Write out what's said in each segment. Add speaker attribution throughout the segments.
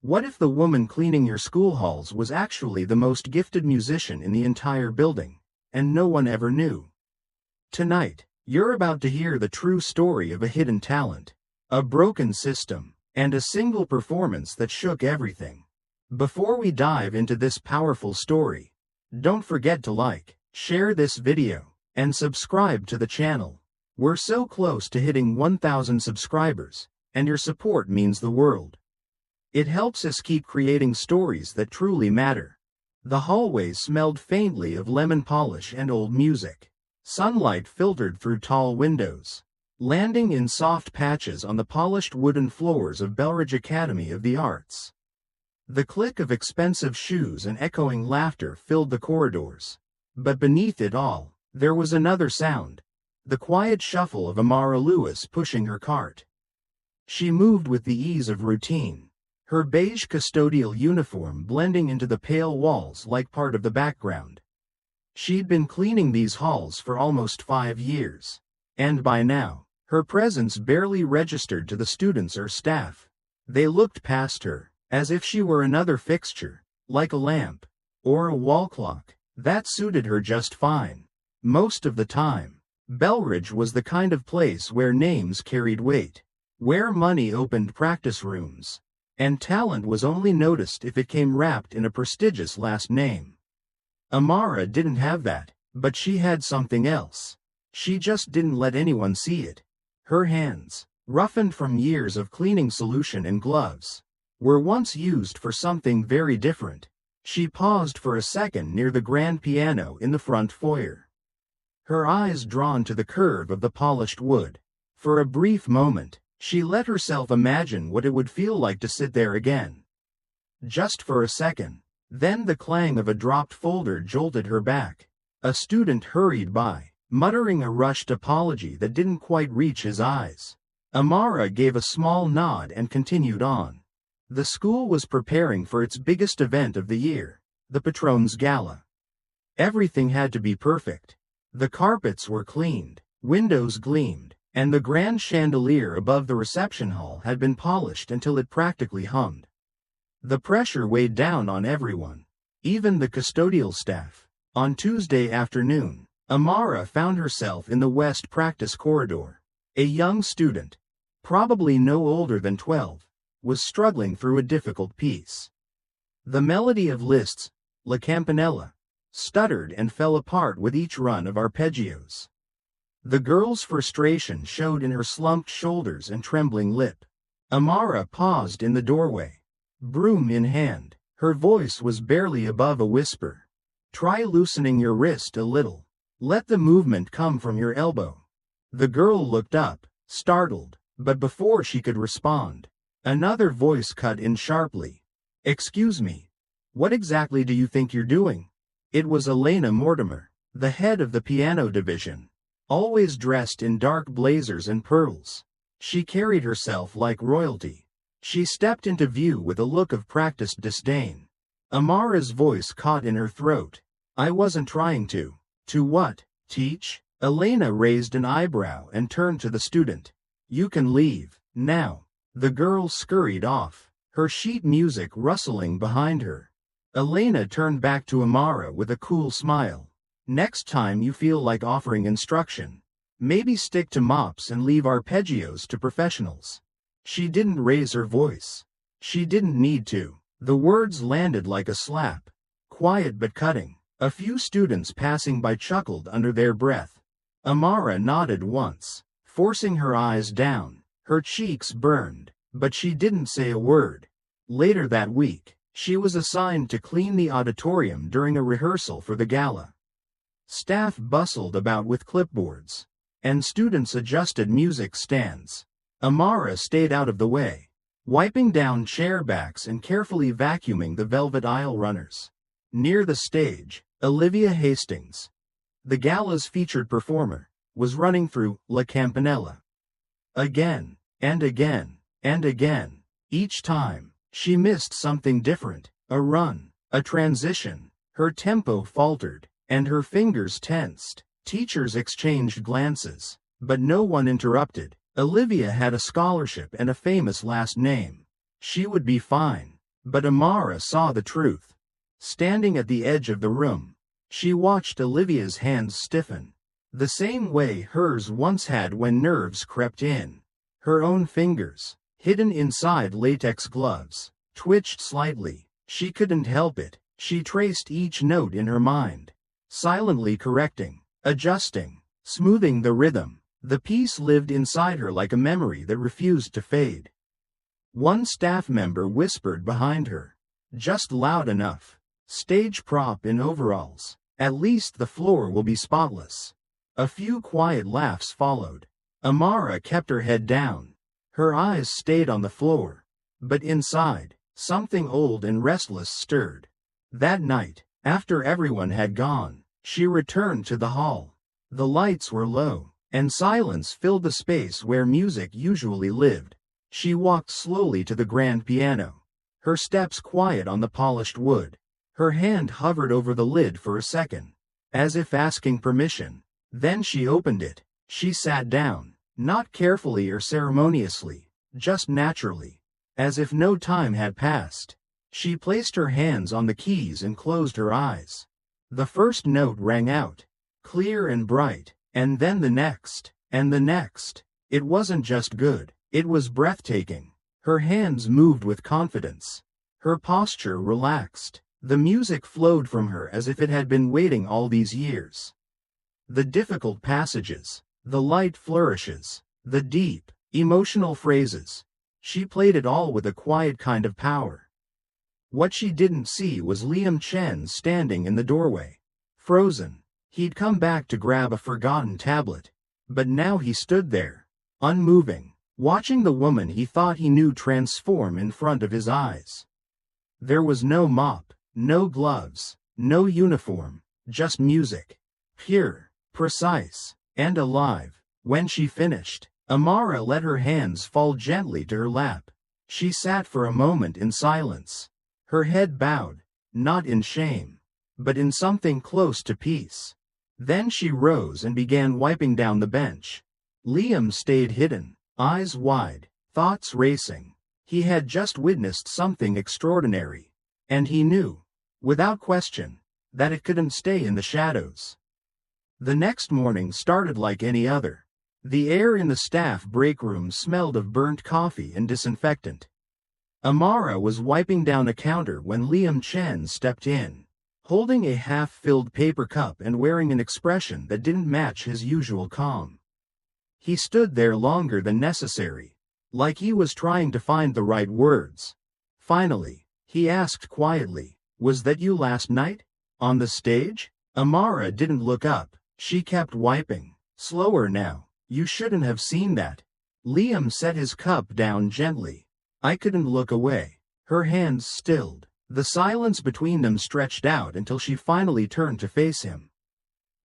Speaker 1: What if the woman cleaning your school halls was actually the most gifted musician in the entire building, and no one ever knew? Tonight, you're about to hear the true story of a hidden talent, a broken system, and a single performance that shook everything. Before we dive into this powerful story, don't forget to like, share this video, and subscribe to the channel. We're so close to hitting 1,000 subscribers, and your support means the world. It helps us keep creating stories that truly matter. The hallways smelled faintly of lemon polish and old music. Sunlight filtered through tall windows, landing in soft patches on the polished wooden floors of Belridge Academy of the Arts. The click of expensive shoes and echoing laughter filled the corridors. But beneath it all, there was another sound, the quiet shuffle of Amara Lewis pushing her cart. She moved with the ease of routine, her beige custodial uniform blending into the pale walls like part of the background. She'd been cleaning these halls for almost 5 years, and by now, her presence barely registered to the students or staff. They looked past her, as if she were another fixture, like a lamp, or a wall clock, that suited her just fine. Most of the time, Belridge was the kind of place where names carried weight, where money opened practice rooms, and talent was only noticed if it came wrapped in a prestigious last name. Amara didn't have that, but she had something else. She just didn't let anyone see it. Her hands, roughened from years of cleaning solution and gloves, were once used for something very different. She paused for a second near the grand piano in the front foyer, her eyes drawn to the curve of the polished wood. For a brief moment, she let herself imagine what it would feel like to sit there again. Just for a second. Then the clang of a dropped folder jolted her back. A student hurried by, muttering a rushed apology that didn't quite reach his eyes. Amara gave a small nod and continued on. The school was preparing for its biggest event of the year, the Patrons Gala. Everything had to be perfect. The carpets were cleaned, windows gleamed, and the grand chandelier above the reception hall had been polished until it practically hummed. The pressure weighed down on everyone, even the custodial staff. On Tuesday afternoon, Amara found herself in the West practice corridor. A young student, probably no older than 12, was struggling through a difficult piece. The melody of Liszt's La Campanella stuttered and fell apart with each run of arpeggios. The girl's frustration showed in her slumped shoulders and trembling lip. Amara paused in the doorway, broom in hand. Her voice was barely above a whisper. "Try loosening your wrist a little. Let the movement come from your elbow." The girl looked up, startled, but before she could respond, another voice cut in sharply. "Excuse me. What exactly do you think you're doing?" It was Elena Mortimer, the head of the piano division, always dressed in dark blazers and pearls. She carried herself like royalty. She stepped into view with a look of practiced disdain. Amara's voice caught in her throat. "I wasn't trying to." "To what? Teach?" Elena raised an eyebrow and turned to the student. "You can leave, now." The girl scurried off, her sheet music rustling behind her. Elena turned back to Amara with a cool smile. "Next time you feel like offering instruction, maybe stick to mops and leave arpeggios to professionals." She didn't raise her voice. She didn't need to. The words landed like a slap, quiet but cutting. A few students passing by chuckled under their breath. Amara nodded once, forcing her eyes down. Her cheeks burned, but she didn't say a word. Later that week, she was assigned to clean the auditorium during a rehearsal for the gala. Staff bustled about with clipboards, and students adjusted music stands. Amara stayed out of the way, wiping down chair backs and carefully vacuuming the velvet aisle runners. Near the stage, Olivia Hastings, the gala's featured performer, was running through La Campanella. Again, and again, and again. Each time, she missed something different, a run, a transition. Her tempo faltered, and her fingers tensed. Teachers exchanged glances, but no one interrupted. Olivia had a scholarship and a famous last name. She would be fine. But Amara saw the truth. Standing at the edge of the room, she watched Olivia's hands stiffen, the same way hers once had when nerves crept in. Her own fingers, hidden inside latex gloves, twitched slightly. She couldn't help it. She traced each note in her mind, silently correcting, adjusting, smoothing the rhythm. The piece lived inside her like a memory that refused to fade. One staff member whispered behind her, just loud enough. Stage prop in overalls. At least the floor will be spotless. A few quiet laughs followed. Amara kept her head down. Her eyes stayed on the floor. But inside, something old and restless stirred. That night, after everyone had gone, she returned to the hall. The lights were low, and silence filled the space where music usually lived. She walked slowly to the grand piano, her steps quiet on the polished wood. Her hand hovered over the lid for a second, as if asking permission. Then she opened it. She sat down, not carefully or ceremoniously, just naturally, as if no time had passed. She placed her hands on the keys and closed her eyes. The first note rang out, clear and bright, and then the next, and the next. It wasn't just good, it was breathtaking. Her hands moved with confidence. Her posture relaxed. The music flowed from her as if it had been waiting all these years. The difficult passages, the light flourishes, the deep, emotional phrases. She played it all with a quiet kind of power. What she didn't see was Liam Chen standing in the doorway. Frozen. He'd come back to grab a forgotten tablet. But now he stood there, unmoving, watching the woman he thought he knew transform in front of his eyes. There was no mop, no gloves, no uniform, just music. Pure, precise, and alive. When she finished, Amara let her hands fall gently to her lap. She sat for a moment in silence. Her head bowed, not in shame, but in something close to peace. Then she rose and began wiping down the bench. Liam stayed hidden, eyes wide, thoughts racing. He had just witnessed something extraordinary, and he knew, without question, that it couldn't stay in the shadows. The next morning started like any other. The air in the staff break room smelled of burnt coffee and disinfectant. Amara was wiping down a counter when Liam Chen stepped in, holding a half-filled paper cup and wearing an expression that didn't match his usual calm. He stood there longer than necessary, like he was trying to find the right words. Finally, he asked quietly, "Was that you last night? On the stage?" Amara didn't look up. She kept wiping. "Slower now. You shouldn't have seen that." Liam set his cup down gently. I couldn't look away. Her hands stilled. The silence between them stretched out until she finally turned to face him.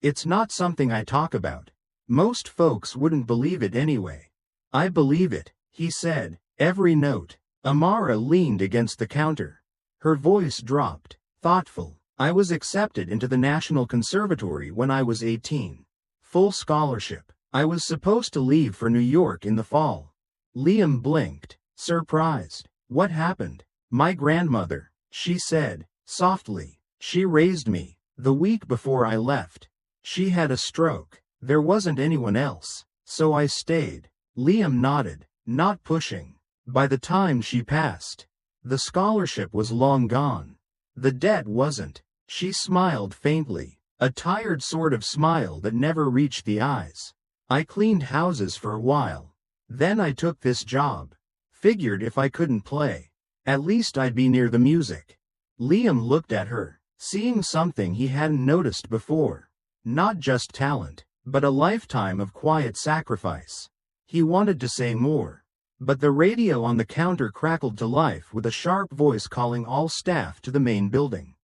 Speaker 1: "It's not something I talk about. Most folks wouldn't believe it anyway." "I believe it," he said, every note. Amara leaned against the counter. Her voice dropped, thoughtful. "I was accepted into the National Conservatory when I was 18. Full scholarship. I was supposed to leave for New York in the fall." Liam blinked, surprised. "What happened?" "My grandmother," she said, softly. "She raised me. The week before I left, she had a stroke. There wasn't anyone else, so I stayed." Liam nodded, not pushing. By the time she passed, the scholarship was long gone. The debt wasn't. She smiled faintly, a tired sort of smile that never reached the eyes. "I cleaned houses for a while. Then I took this job. Figured if I couldn't play, at least I'd be near the music." Liam looked at her, seeing something he hadn't noticed before. Not just talent, but a lifetime of quiet sacrifice. He wanted to say more, but the radio on the counter crackled to life with a sharp voice calling all staff to the main building.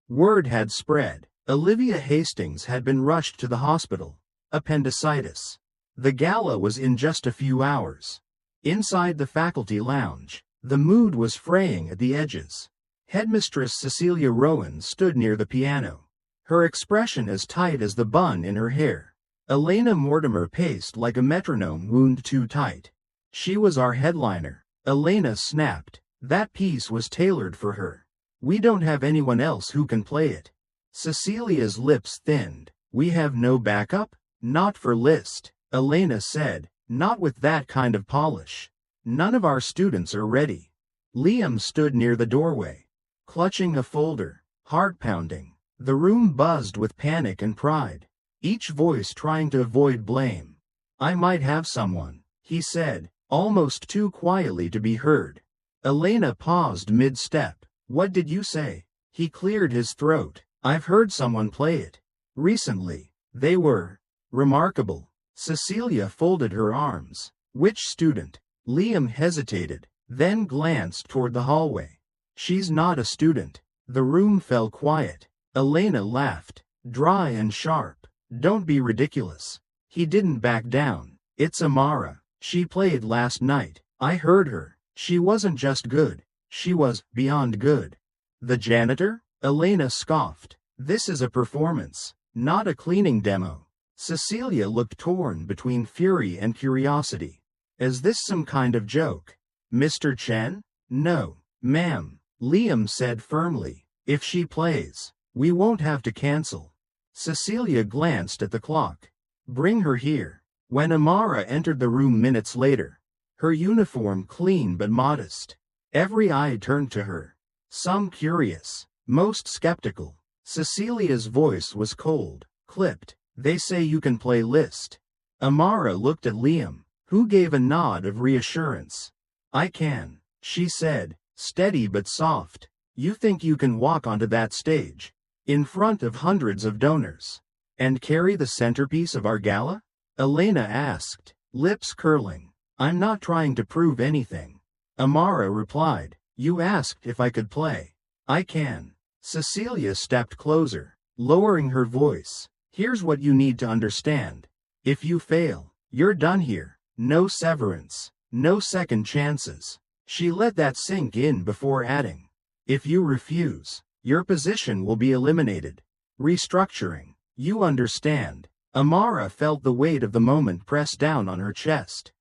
Speaker 1: Word had spread. Olivia Hastings had been rushed to the hospital. Appendicitis. The gala was in just a few hours. Inside the faculty lounge, the mood was fraying at the edges. Headmistress Cecilia Rowan stood near the piano, her expression as tight as the bun in her hair. Elena Mortimer paced like a metronome wound too tight. "She was our headliner," Elena snapped, That piece was tailored for her. We don't have anyone else who can play it. Cecilia's lips thinned. We have no backup? Not for Liszt, Elena said, not with that kind of polish. None of our students are ready. Liam stood near the doorway, clutching a folder, heart pounding. The room buzzed with panic and pride, each voice trying to avoid blame. I might have someone, he said, almost too quietly to be heard. Elena paused mid-step. What did you say? He cleared his throat. I've heard someone play it. Recently. They were remarkable. Cecilia folded her arms. Which student? Liam hesitated, then glanced toward the hallway. She's not a student. The room fell quiet. Elena laughed, dry and sharp. Don't be ridiculous. He didn't back down. It's Amara. She played last night. I heard her. She wasn't just good. She was beyond good. The janitor? Elena scoffed. This is a performance, not a cleaning demo. Cecilia looked torn between fury and curiosity. Is this some kind of joke? Mr. Chen? No, ma'am, Liam said firmly. If she plays, we won't have to cancel. Cecilia glanced at the clock. Bring her here. When Amara entered the room minutes later, her uniform clean but modest, every eye turned to her. Some curious, most skeptical. Cecilia's voice was cold, clipped. They say you can play Liszt. Amara looked at Liam, who gave a nod of reassurance. I can, she said, steady but soft. You think you can walk onto that stage, in front of hundreds of donors, and carry the centerpiece of our gala? Elena asked, lips curling. I'm not trying to prove anything. Amara replied. You asked if I could play. I can. Cecilia stepped closer, lowering her voice. Here's what you need to understand. If you fail, you're done here. No severance, no second chances. She let that sink in before adding. If you refuse, your position will be eliminated. Restructuring. You understand. Amara felt the weight of the moment press down on her chest.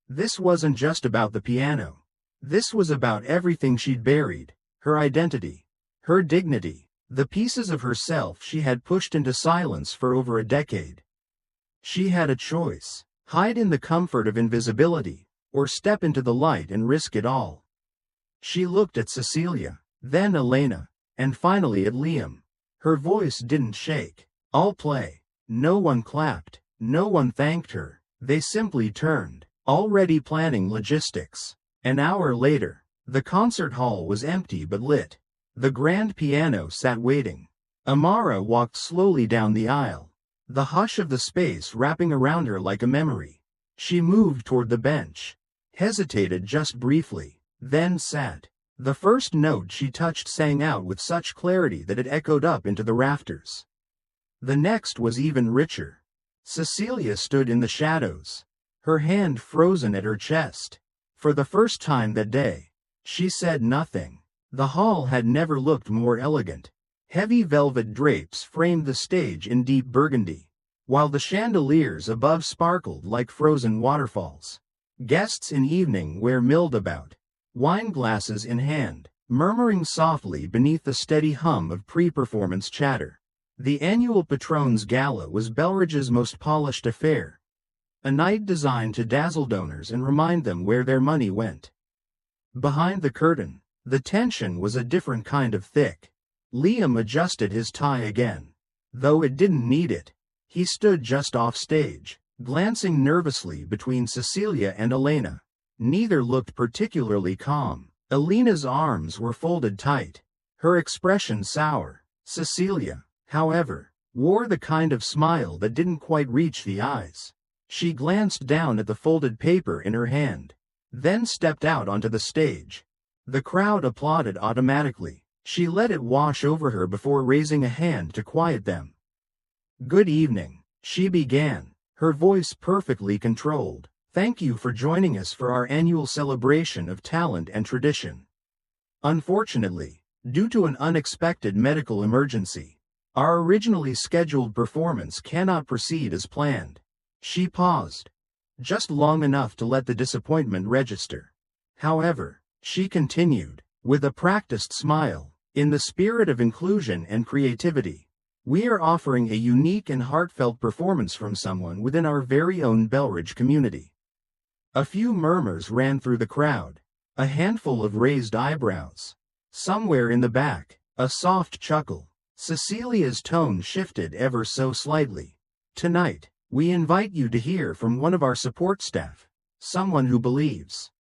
Speaker 1: This wasn't just about the piano. This was about everything she'd buried. Her identity. Her dignity. The pieces of herself she had pushed into silence for over a decade. She had a choice. Hide in the comfort of invisibility, or step into the light and risk it all. She looked at Cecilia, then Elena, and finally at Liam. Her voice didn't shake. I'll play. No one clapped. No one thanked her. They simply turned, already planning logistics. An hour later, the concert hall was empty but lit. The grand piano sat waiting. Amara walked slowly down the aisle, the hush of the space wrapping around her like a memory. She moved toward the bench, hesitated just briefly, then sat. The first note she touched sang out with such clarity that it echoed up into the rafters. The next was even richer. Cecilia stood in the shadows, her hand frozen at her chest. For the first time that day, she said nothing. The hall had never looked more elegant. Heavy velvet drapes framed the stage in deep burgundy, while the chandeliers above sparkled like frozen waterfalls. Guests in evening wear milled about, wine glasses in hand, murmuring softly beneath the steady hum of pre-performance chatter. The annual Patrons Gala was Belridge's most polished affair, a night designed to dazzle donors and remind them where their money went. Behind the curtain, the tension was a different kind of thick. Liam adjusted his tie again. Though it didn't need it, he stood just off stage, glancing nervously between Cecilia and Elena. Neither looked particularly calm. Elena's arms were folded tight, her expression sour. Cecilia, however, wore the kind of smile that didn't quite reach the eyes. She glanced down at the folded paper in her hand, then stepped out onto the stage. The crowd applauded automatically. She let it wash over her before raising a hand to quiet them. Good evening, she began, her voice perfectly controlled. Thank you for joining us for our annual celebration of talent and tradition. Unfortunately, due to an unexpected medical emergency, our originally scheduled performance cannot proceed as planned. She paused, just long enough to let the disappointment register. However, She continued, with a practiced smile, in the spirit of inclusion and creativity. We are offering a unique and heartfelt performance from someone within our very own Belridge community. A few murmurs ran through the crowd, a handful of raised eyebrows. Somewhere in the back, a soft chuckle. Cecilia's tone shifted ever so slightly. Tonight, we invite you to hear from one of our support staff, someone who believes,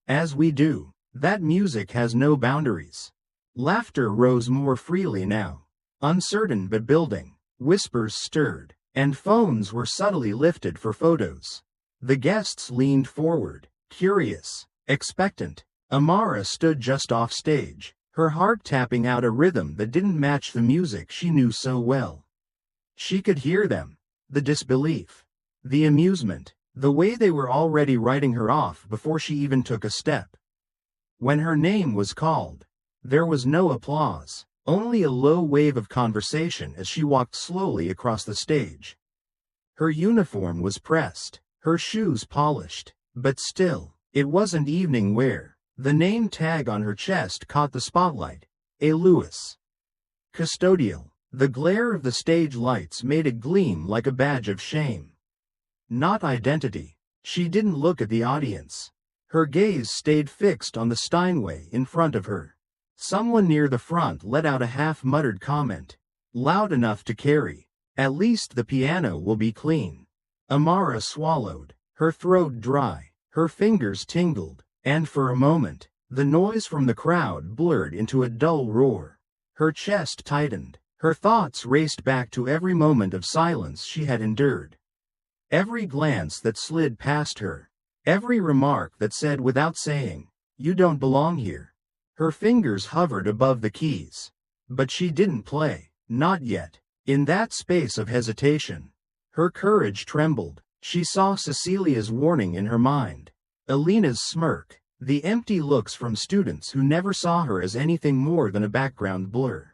Speaker 1: as we do, that music has no boundaries. Laughter rose more freely now, uncertain but building. Whispers stirred, and phones were subtly lifted for photos. The guests leaned forward, curious, expectant. Amara stood just off stage, her heart tapping out a rhythm that didn't match the music she knew so well. She could hear them, the disbelief, the amusement, the way they were already writing her off before she even took a step. When her name was called, there was no applause, only a low wave of conversation as she walked slowly across the stage. Her uniform was pressed, her shoes polished, but still, it wasn't evening wear. The name tag on her chest caught the spotlight, A. Lewis. Custodial. The glare of the stage lights made it gleam like a badge of shame. Not identity. She didn't look at the audience. Her gaze stayed fixed on the Steinway in front of her. Someone near the front let out a half-muttered comment, loud enough to carry, "At least the piano will be clean." Amara swallowed, her throat dry, her fingers tingled. And for a moment, the noise from the crowd blurred into a dull roar. Her chest tightened, her thoughts raced back to every moment of silence she had endured. Every glance that slid past her, every remark that said without saying, "You don't belong here." Her fingers hovered above the keys. But she didn't play, not yet. In that space of hesitation, her courage trembled. She saw Cecilia's warning in her mind. Alina's smirk, the empty looks from students who never saw her as anything more than a background blur.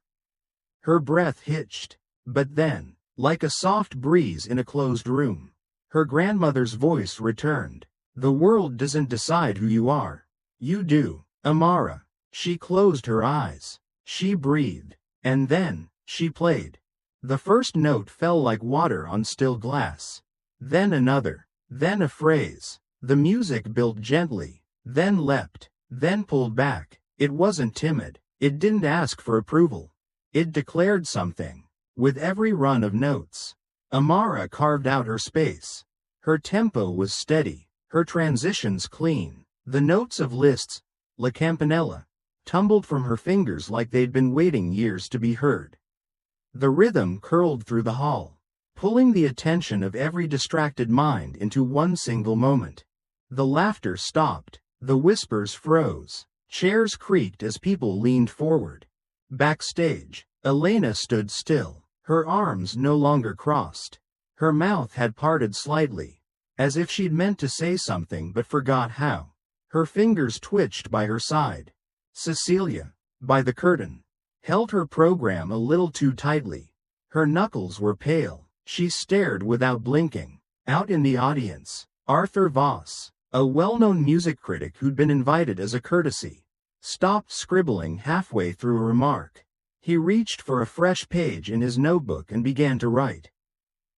Speaker 1: Her breath hitched, but then, like a soft breeze in a closed room, her grandmother's voice returned. "The world doesn't decide who you are. You do, Amara." She closed her eyes. She breathed. And then, she played. The first note fell like water on still glass. Then another. Then a phrase. The music built gently, then leapt, then pulled back. It wasn't timid. It didn't ask for approval. It declared something. With every run of notes, Amara carved out her space. Her tempo was steady, her transitions clean. The notes of Liszt's La Campanella tumbled from her fingers like they'd been waiting years to be heard. The rhythm curled through the hall, pulling the attention of every distracted mind into one single moment. The laughter stopped, the whispers froze, chairs creaked as people leaned forward. Backstage, Elena stood still, her arms no longer crossed. Her mouth had parted slightly, as if she'd meant to say something but forgot how. Her fingers twitched by her side. Cecilia, by the curtain, held her program a little too tightly. Her knuckles were pale. She stared without blinking. Out in the audience, Arthur Voss, a well-known music critic who'd been invited as a courtesy, stopped scribbling halfway through a remark. He reached for a fresh page in his notebook and began to write.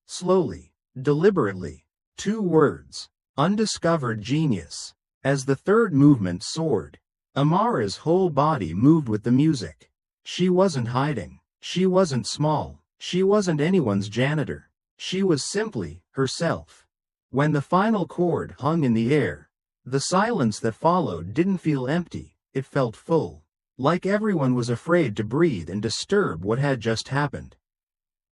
Speaker 1: Slowly, deliberately, 2 words, "Undiscovered genius." As the third movement soared, Amara's whole body moved with the music. She wasn't hiding. She wasn't small. She wasn't anyone's janitor. She was simply herself. When the final chord hung in the air, the silence that followed didn't feel empty, it felt full, like everyone was afraid to breathe and disturb what had just happened.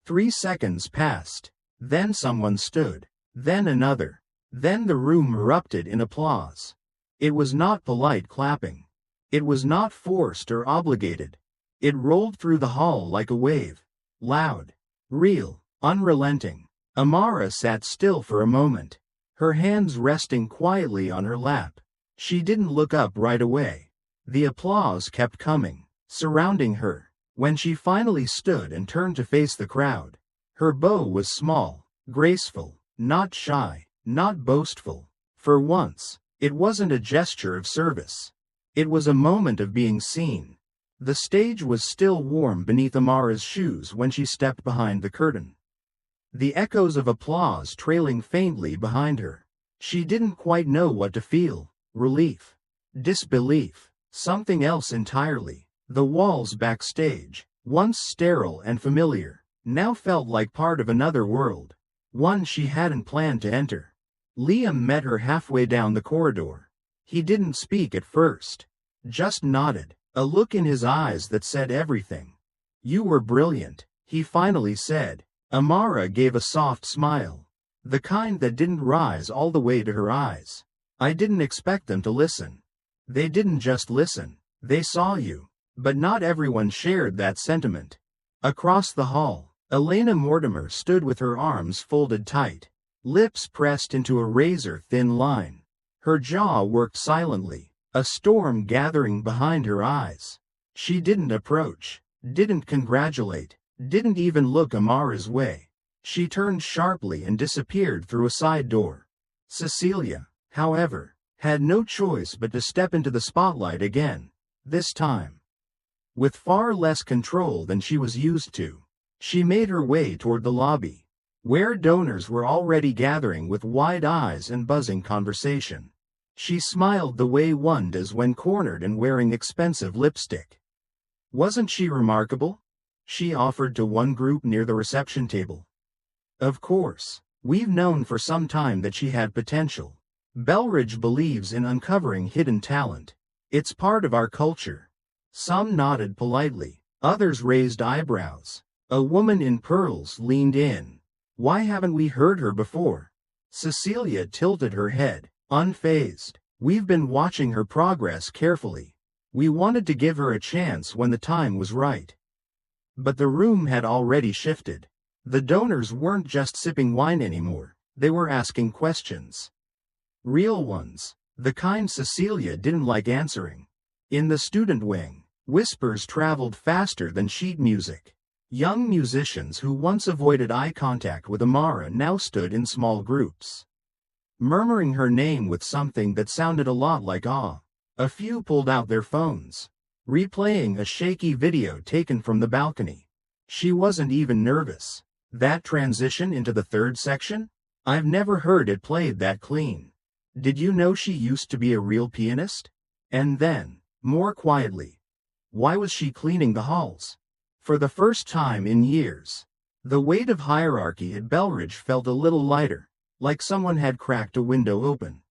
Speaker 1: 3 seconds passed, then someone stood, then another, then the room erupted in applause. It was not polite clapping. It was not forced or obligated. It rolled through the hall like a wave, loud, real, unrelenting. Amara sat still for a moment, her hands resting quietly on her lap. She didn't look up right away. The applause kept coming, surrounding her. When she finally stood and turned to face the crowd, her bow was small, graceful, not shy, not boastful. For once, it wasn't a gesture of service. It was a moment of being seen. The stage was still warm beneath Amara's shoes when she stepped behind the curtain, the echoes of applause trailing faintly behind her. She didn't quite know what to feel: relief, disbelief, something else entirely. The walls backstage, once sterile and familiar, now felt like part of another world, one she hadn't planned to enter. Liam met her halfway down the corridor. He didn't speak at first, just nodded, a look in his eyes that said everything. "You were brilliant," he finally said. Amara gave a soft smile, the kind that didn't rise all the way to her eyes. "I didn't expect them to listen." "They didn't just listen, they saw you." But not everyone shared that sentiment. Across the hall, Elena Mortimer stood with her arms folded tight, lips pressed into a razor-thin line. Her jaw worked silently, a storm gathering behind her eyes. She didn't approach, didn't congratulate, didn't even look Amara's way. She turned sharply and disappeared through a side door. Cecilia, however, had no choice but to step into the spotlight again, this time with far less control than she was used to. She made her way toward the lobby, where donors were already gathering with wide eyes and buzzing conversation. She smiled the way one does when cornered and wearing expensive lipstick. "Wasn't she remarkable?" she offered to one group near the reception table. "Of course, we've known for some time that she had potential. Belridge believes in uncovering hidden talent. It's part of our culture." Some nodded politely, others raised eyebrows. A woman in pearls leaned in. "Why haven't we heard her before?" Cecilia tilted her head, unfazed. "We've been watching her progress carefully. We wanted to give her a chance when the time was right." But the room had already shifted. The donors weren't just sipping wine anymore, they were asking questions. Real ones, the kind Cecilia didn't like answering. In the student wing, whispers traveled faster than sheet music. Young musicians who once avoided eye contact with Amara now stood in small groups, murmuring her name with something that sounded a lot like awe. A few pulled out their phones, replaying a shaky video taken from the balcony. She wasn't even nervous. That transition into the third section? I've never heard it played that clean. Did you know she used to be a real pianist? And then, more quietly, why was she cleaning the halls? For the first time in years, the weight of hierarchy at Belridge felt a little lighter, like someone had cracked a window open.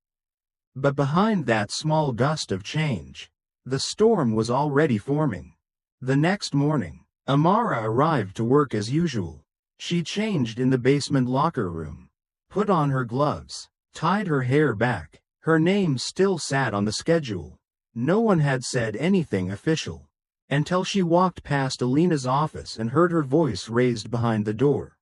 Speaker 1: But behind that small gust of change, the storm was already forming. The next morning, Amara arrived to work as usual. She changed in the basement locker room, put on her gloves, tied her hair back. Her name still sat on the schedule. No one had said anything official, until she walked past Elena's office and heard her voice raised behind the door.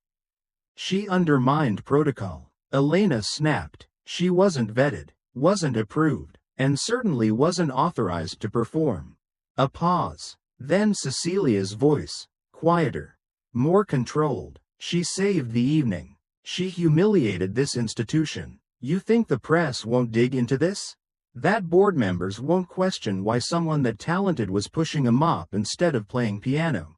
Speaker 1: She undermined protocol. Elena snapped. She wasn't vetted, wasn't approved, and certainly wasn't authorized to perform. A pause. Then Cecilia's voice, quieter, more controlled. She saved the evening. She humiliated this institution. You think the press won't dig into this? That board members won't question why someone that talented was pushing a mop instead of playing piano?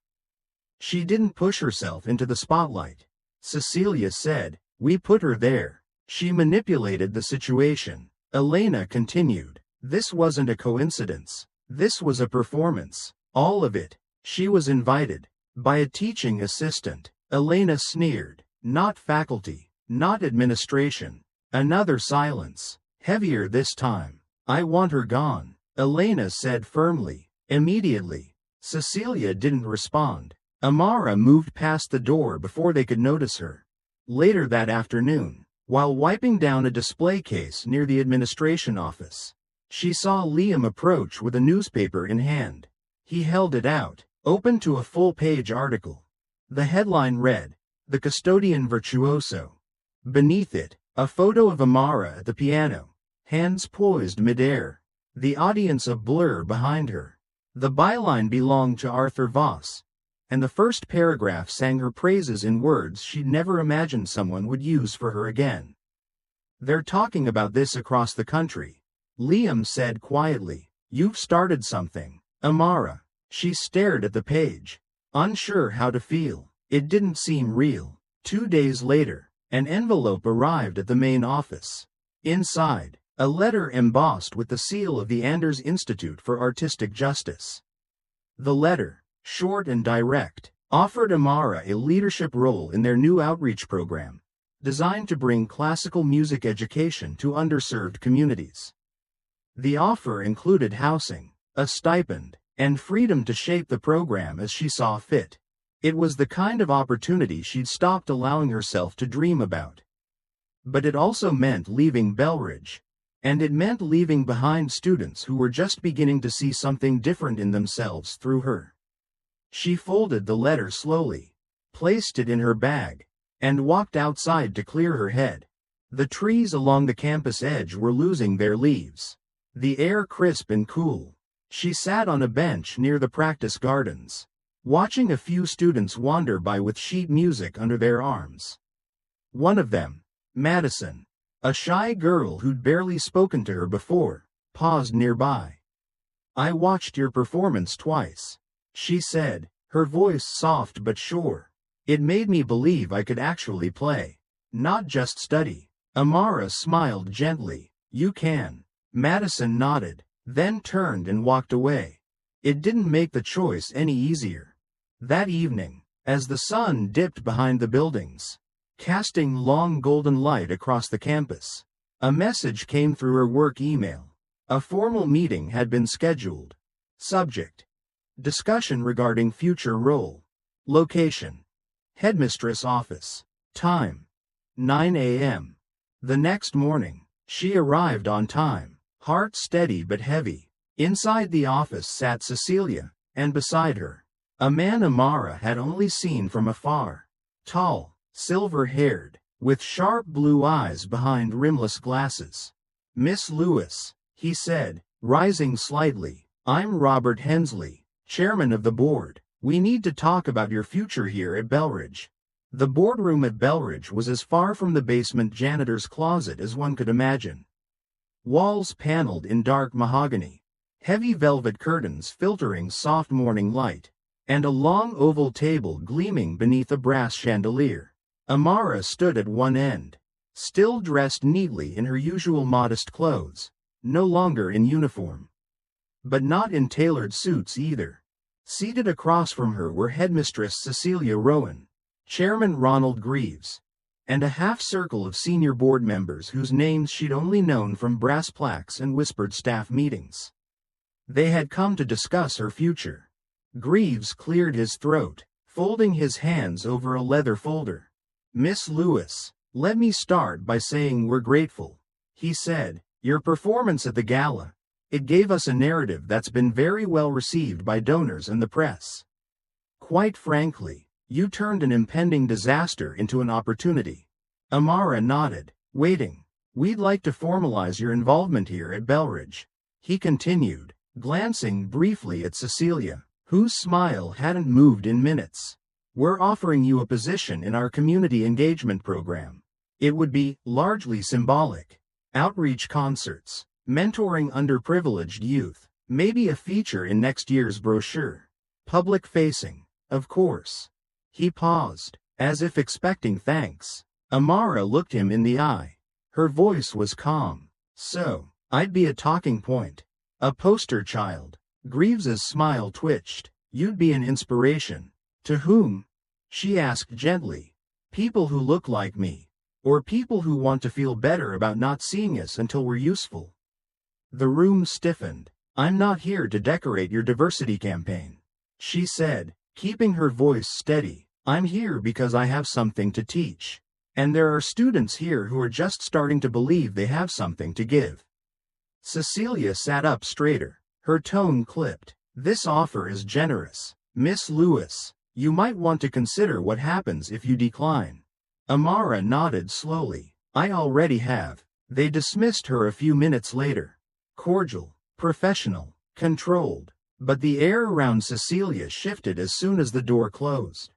Speaker 1: She didn't push herself into the spotlight, Cecilia said. We put her there. She manipulated the situation. Elena continued. This wasn't a coincidence. This was a performance. All of it. She was invited by a teaching assistant. Elena sneered. Not faculty. Not administration. Another silence. Heavier this time. I want her gone, Elena said firmly. Immediately. Cecilia didn't respond. Amara moved past the door before they could notice her. Later that afternoon, while wiping down a display case near the administration office, she saw Liam approach with a newspaper in hand. He held it out, open to a full-page article. The headline read, "The Custodian Virtuoso." Beneath it, a photo of Amara at the piano, hands poised midair, the audience a blur behind her. The byline belonged to Arthur Voss, and the first paragraph sang her praises in words she'd never imagined someone would use for her again. They're talking about this across the country, Liam said quietly. You've started something, Amara. She stared at the page, unsure how to feel. It didn't seem real. 2 days later, an envelope arrived at the main office. Inside, a letter embossed with the seal of the Anders Institute for Artistic Justice. The letter, short and direct, offered Amara a leadership role in their new outreach program, designed to bring classical music education to underserved communities. The offer included housing, a stipend, and freedom to shape the program as she saw fit. It was the kind of opportunity she'd stopped allowing herself to dream about. But it also meant leaving Belridge, and it meant leaving behind students who were just beginning to see something different in themselves through her. She folded the letter slowly, placed it in her bag, and walked outside to clear her head. The trees along the campus edge were losing their leaves, the air crisp and cool. She sat on a bench near the practice gardens, watching a few students wander by with sheet music under their arms. One of them, Madison, a shy girl who'd barely spoken to her before, paused nearby. "I watched your performance twice," she said, her voice soft but sure. "It made me believe I could actually play, not just study." Amara smiled gently. "You can." Madison nodded, then turned and walked away. It didn't make the choice any easier. That evening, as the sun dipped behind the buildings, casting long golden light across the campus, a message came through her work email. A formal meeting had been scheduled. Subject: discussion regarding future role. Location: Headmistress office. Time: 9 a.m. The next morning, she arrived on time, heart steady but heavy. Inside the office sat Cecilia, and beside her, a man Amara had only seen from afar. Tall, silver-haired, with sharp blue eyes behind rimless glasses. "Miss Lewis," he said, rising slightly, "I'm Robert Hensley, chairman of the board. We need to talk about your future here at Belridge." The boardroom at Belridge was as far from the basement janitor's closet as one could imagine. Walls paneled in dark mahogany, heavy velvet curtains filtering soft morning light, and a long oval table gleaming beneath a brass chandelier. Amara stood at one end, still dressed neatly in her usual modest clothes, no longer in uniform. But not in tailored suits either. Seated across from her were Headmistress Cecilia Rowan, Chairman Ronald Greaves, and a half-circle of senior board members whose names she'd only known from brass plaques and whispered staff meetings. They had come to discuss her future. Greaves cleared his throat, folding his hands over a leather folder. "Miss Lewis, let me start by saying we're grateful," he said. "Your performance at the gala, it gave us a narrative that's been very well received by donors and the press. Quite frankly, you turned an impending disaster into an opportunity." Amara nodded, waiting. "We'd like to formalize your involvement here at Belridge," he continued, glancing briefly at Cecilia, whose smile hadn't moved in minutes. "We're offering you a position in our community engagement program. It would be largely symbolic. Outreach concerts, mentoring underprivileged youth, maybe a feature in next year's brochure. Public-facing, of course." He paused, as if expecting thanks. Amara looked him in the eye. Her voice was calm. "So, I'd be a talking point. A poster child." Greaves's smile twitched. "You'd be an inspiration." "To whom?" she asked gently. "People who look like me. Or people who want to feel better about not seeing us until we're useful." The room stiffened. "I'm not here to decorate your diversity campaign," she said, keeping her voice steady. "I'm here because I have something to teach. And there are students here who are just starting to believe they have something to give." Cecilia sat up straighter. Her tone clipped. "This offer is generous, Miss Lewis. You might want to consider what happens if you decline." Amara nodded slowly. "I already have." They dismissed her a few minutes later. Cordial, professional, controlled. But the air around Cecilia shifted as soon as the door closed.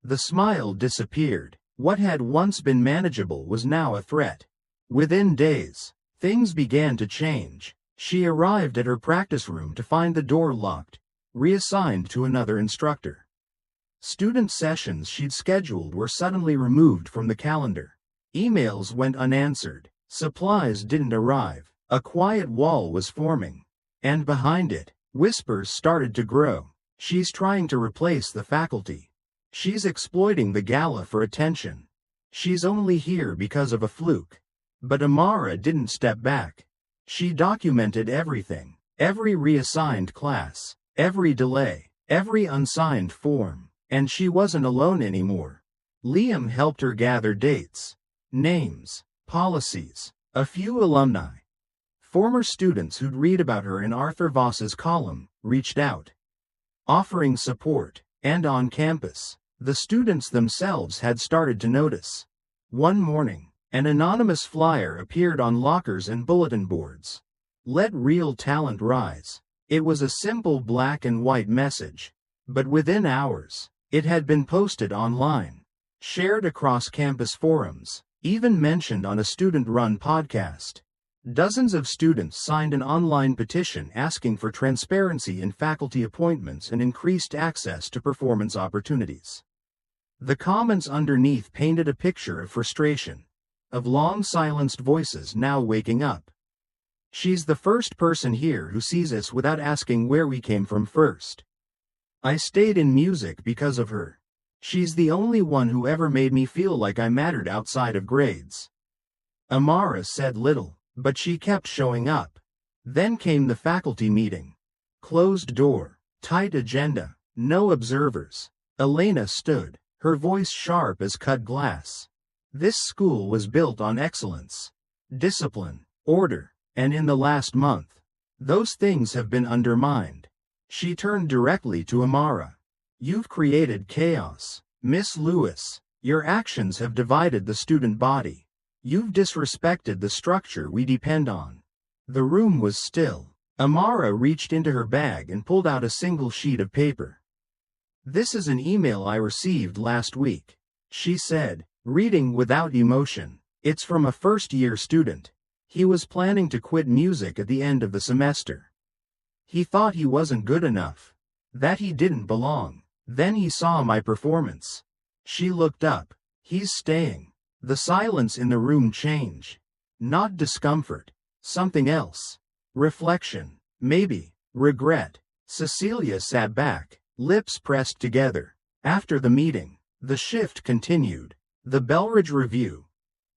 Speaker 1: The smile disappeared. What had once been manageable was now a threat. Within days, things began to change. She arrived at her practice room to find the door locked, reassigned to another instructor. Student sessions she'd scheduled were suddenly removed from the calendar. Emails went unanswered. Supplies didn't arrive. A quiet wall was forming. And behind it, whispers started to grow. She's trying to replace the faculty. She's exploiting the gala for attention. She's only here because of a fluke. But Amara didn't step back. She documented everything. Every reassigned class. Every delay. Every unsigned form. And she wasn't alone anymore. Liam helped her gather dates, names, policies, a few alumni. Former students who'd read about her in Arthur Voss's column reached out, offering support, and on campus, the students themselves had started to notice. One morning, an anonymous flyer appeared on lockers and bulletin boards. Let real talent rise. It was a simple black and white message, but within hours, it had been posted online, shared across campus forums, even mentioned on a student-run podcast. Dozens of students signed an online petition asking for transparency in faculty appointments and increased access to performance opportunities. The comments underneath painted a picture of frustration, of long-silenced voices now waking up. She's the first person here who sees us without asking where we came from first. I stayed in music because of her. She's the only one who ever made me feel like I mattered outside of grades. Amara said little, but she kept showing up. Then came the faculty meeting. Closed door, tight agenda, no observers. Elena stood, her voice sharp as cut glass. This school was built on excellence, discipline, order, and in the last month, those things have been undermined. She turned directly to Amara. You've created chaos, Miss Lewis. Your actions have divided the student body. You've disrespected the structure we depend on. The room was still. Amara reached into her bag and pulled out a single sheet of paper. This is an email I received last week, she said, reading without emotion. It's from a first-year student. He was planning to quit music at the end of the semester. He thought he wasn't good enough, that he didn't belong. Then he saw my performance. She looked up. He's staying. The silence in the room changed. Not discomfort. Something else. Reflection. Maybe. Regret. Cecilia sat back, lips pressed together. After the meeting, the shift continued. The Belridge Review,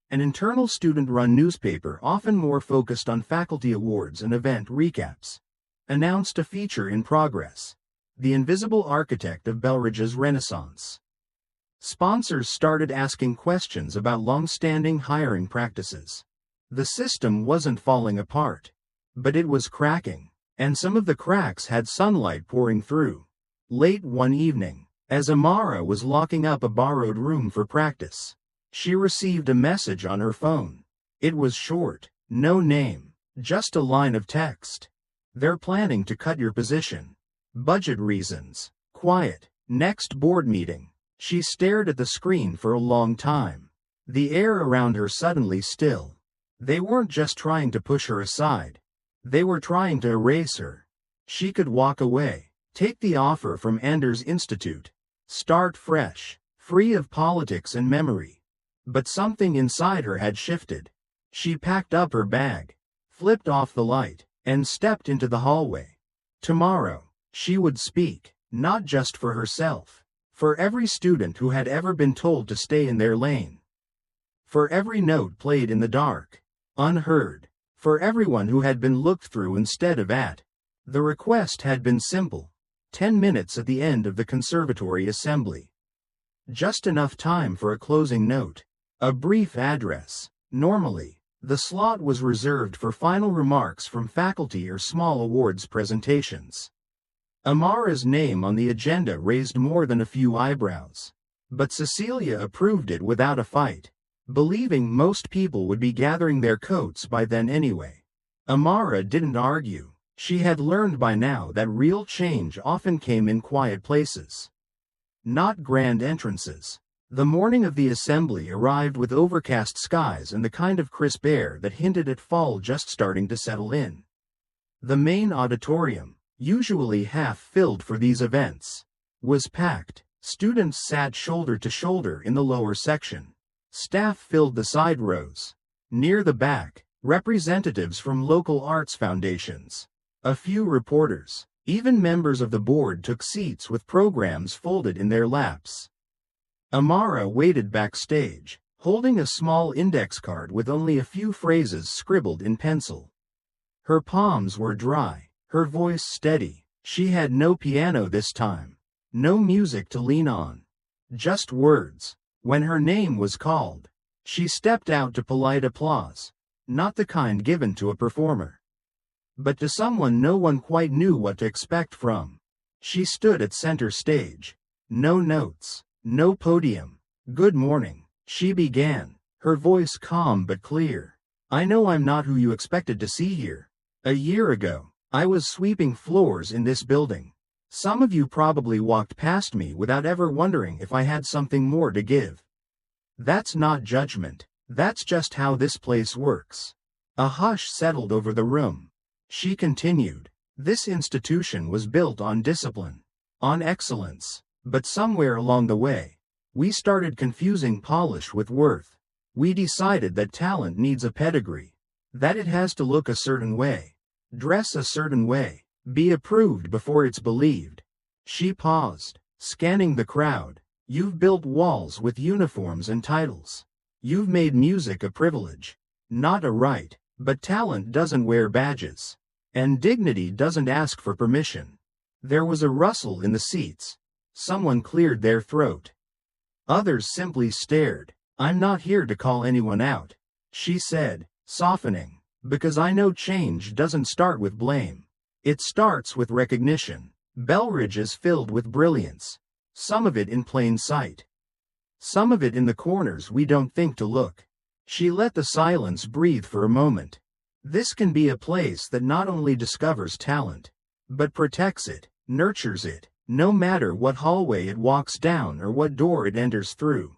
Speaker 1: an internal student-run newspaper often more focused on faculty awards and event recaps, announced a feature in progress. The Invisible Architect of Belridge's Renaissance. Sponsors started asking questions about long-standing hiring practices. The system wasn't falling apart, but it was cracking, and some of the cracks had sunlight pouring through. Late one evening, as Amara was locking up a borrowed room for practice, she received a message on her phone. It was short, no name, just a line of text. They're planning to cut your position. Budget reasons. Quiet. Next board meeting. She stared at the screen for a long time. The air around her suddenly still. They weren't just trying to push her aside. They were trying to erase her. She could walk away, take the offer from Anders Institute, start fresh, free of politics and memory. But something inside her had shifted. She packed up her bag, flipped off the light, and stepped into the hallway. Tomorrow, she would speak, not just for herself, for every student who had ever been told to stay in their lane. For every note played in the dark, unheard, for everyone who had been looked through instead of at. The request had been simple. 10 minutes at the end of the conservatory assembly. Just enough time for a closing note. A brief address. Normally, the slot was reserved for final remarks from faculty or small awards presentations. Amara's name on the agenda raised more than a few eyebrows. But Cecilia approved it without a fight, believing most people would be gathering their coats by then anyway. Amara didn't argue. She had learned by now that real change often came in quiet places, not grand entrances. The morning of the assembly arrived with overcast skies and the kind of crisp air that hinted at fall just starting to settle in. The main auditorium, usually half filled for these events, was packed. Students sat shoulder to shoulder in the lower section. Staff filled the side rows. Near the back, representatives from local arts foundations, a few reporters, even members of the board took seats with programs folded in their laps. Amara waited backstage, holding a small index card with only a few phrases scribbled in pencil. Her palms were dry, her voice steady. She had no piano this time, no music to lean on, just words. When her name was called, she stepped out to polite applause, not the kind given to a performer, but to someone no one quite knew what to expect from. She stood at center stage. No notes, no podium. "Good morning," she began, her voice calm but clear. "I know I'm not who you expected to see here. A year ago, I was sweeping floors in this building. Some of you probably walked past me without ever wondering if I had something more to give. That's not judgment, that's just how this place works." A hush settled over the room. She continued, "This institution was built on discipline, on excellence, but somewhere along the way, we started confusing polish with worth. We decided that talent needs a pedigree, that it has to look a certain way, dress a certain way, be approved before it's believed." She paused, scanning the crowd. "You've built walls with uniforms and titles. You've made music a privilege, not a right, but talent doesn't wear badges. And dignity doesn't ask for permission." There was a rustle in the seats. Someone cleared their throat. Others simply stared. "I'm not here to call anyone out," she said, softening, "because I know change doesn't start with blame. It starts with recognition. Belridge is filled with brilliance. Some of it in plain sight. Some of it in the corners we don't think to look." She let the silence breathe for a moment. This can be a place that not only discovers talent, but protects it, nurtures it, no matter what hallway it walks down or what door it enters through.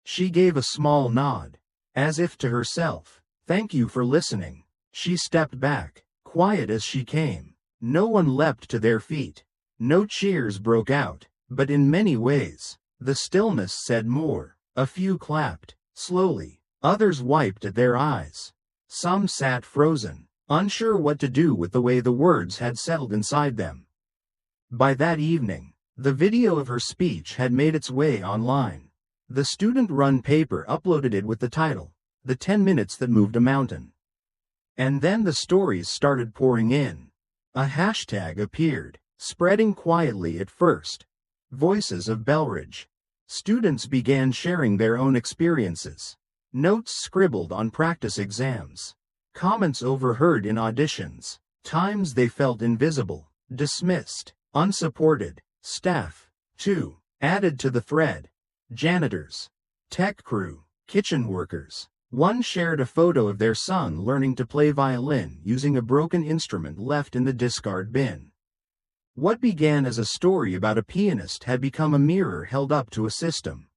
Speaker 1: She gave a small nod, as if to herself. "Thank you for listening." She stepped back, quiet as she came. No one leapt to their feet. No cheers broke out, but in many ways, the stillness said more. A few clapped, slowly. Others wiped at their eyes. Some sat frozen, unsure what to do with the way the words had settled inside them. By that evening, the video of her speech had made its way online. The student-run paper uploaded it with the title, "The 10 Minutes That Moved a Mountain." And then the stories started pouring in. A hashtag appeared, spreading quietly at first. "Voices of Belridge." Students began sharing their own experiences. Notes scribbled on practice exams. Comments overheard in auditions. Times they felt invisible, dismissed, unsupported. Staff, too, added to the thread. Janitors, tech crew, kitchen workers. One shared a photo of their son learning to play violin using a broken instrument left in the discard bin. What began as a story about a pianist had become a mirror held up to a system.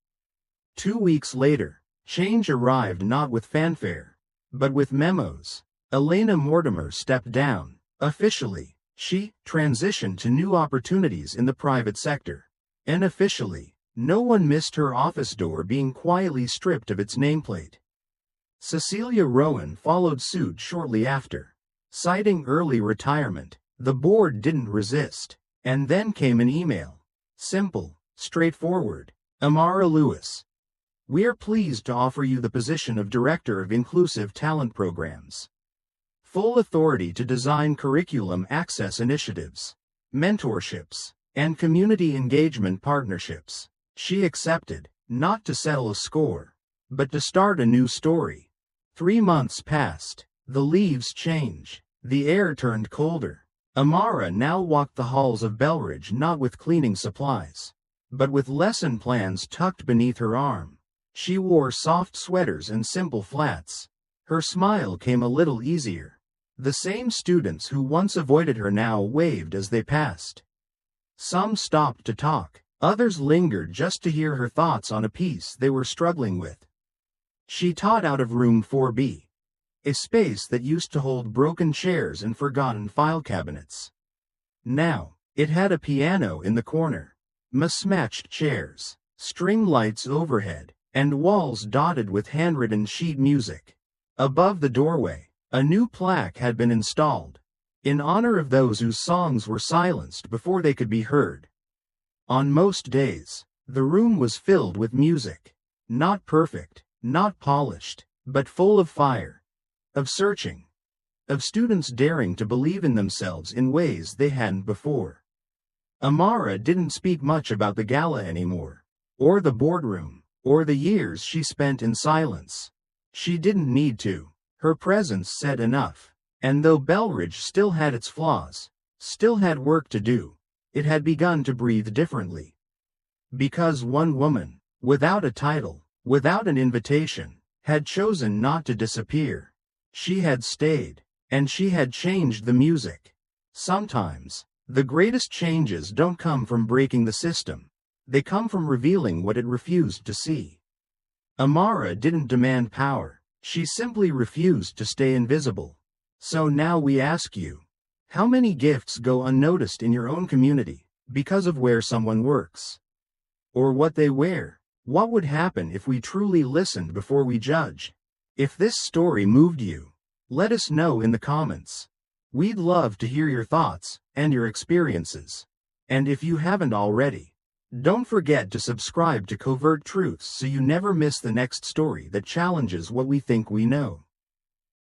Speaker 1: 2 weeks later, change arrived not with fanfare, but with memos. Elena Mortimer stepped down. Officially, she transitioned to new opportunities in the private sector. Unofficially, no one missed her office door being quietly stripped of its nameplate. Cecilia Rowan followed suit shortly after. Citing early retirement, the board didn't resist. And then came an email. Simple, straightforward. Amara Lewis. "We are pleased to offer you the position of Director of Inclusive Talent Programs. Full authority to design curriculum access initiatives, mentorships, and community engagement partnerships." She accepted, not to settle a score, but to start a new story. 3 months passed. The leaves changed. The air turned colder. Amara now walked the halls of Belridge not with cleaning supplies, but with lesson plans tucked beneath her arm. She wore soft sweaters and simple flats. Her smile came a little easier. The same students who once avoided her now waved as they passed. Some stopped to talk. Others lingered just to hear her thoughts on a piece they were struggling with. She taught out of room 4B. a space that used to hold broken chairs and forgotten file cabinets. Now, it had a piano in the corner, mismatched chairs, string lights overhead, and walls dotted with handwritten sheet music. Above the doorway, a new plaque had been installed, in honor of those whose songs were silenced before they could be heard. On most days, the room was filled with music, not perfect, not polished, but full of fire, of searching, of students daring to believe in themselves in ways they hadn't before. Amara didn't speak much about the gala anymore, or the boardroom, or the years she spent in silence. She didn't need to. Her presence said enough. And though Belridge still had its flaws, still had work to do, it had begun to breathe differently. Because one woman, without a title, without an invitation, had chosen not to disappear. She had stayed, and she had changed the music. Sometimes, the greatest changes don't come from breaking the system. They come from revealing what it refused to see. Amara didn't demand power. She simply refused to stay invisible. So now we ask you, how many gifts go unnoticed in your own community because of where someone works? Or what they wear? What would happen if we truly listened before we judge? If this story moved you, let us know in the comments. We'd love to hear your thoughts and your experiences. And if you haven't already, don't forget to subscribe to Covert Truths so you never miss the next story that challenges what we think we know.